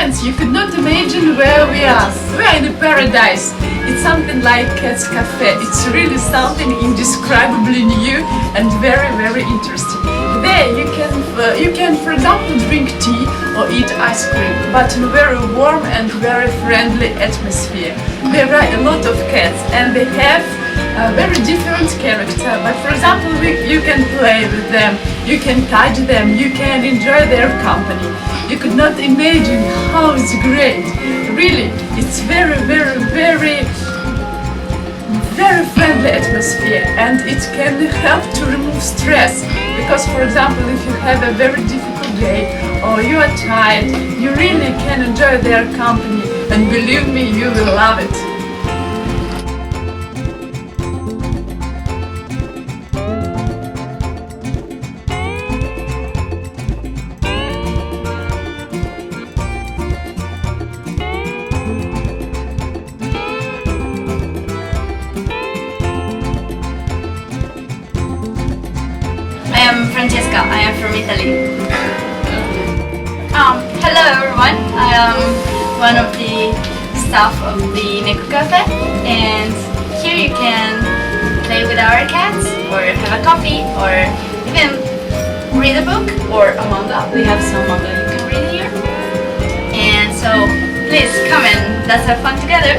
friends, you could not imagine where we are. We are in a paradise. It's something like Cat's Cafe. It's really something indescribably new and very, very interesting. There you can, for example, drink tea or eat ice cream, but in a very warm and very friendly atmosphere. There are a lot of cats and they have a very different character, but for example, you can play with them, you can touch them, you can enjoy their company. You could not imagine how it's great. Really, it's very, very, very friendly atmosphere, and it can help to remove stress. Because, for example, if you have a very difficult day or you are tired, you really can enjoy their company, and believe me, you will love it. I am Francesca, I am from Italy. Hello everyone, I am one of the staff of the Neko Café, and here you can play with our cats, or have a coffee, or even read a book, or a manga. We have some manga you can read here. And so please come and let's have fun together.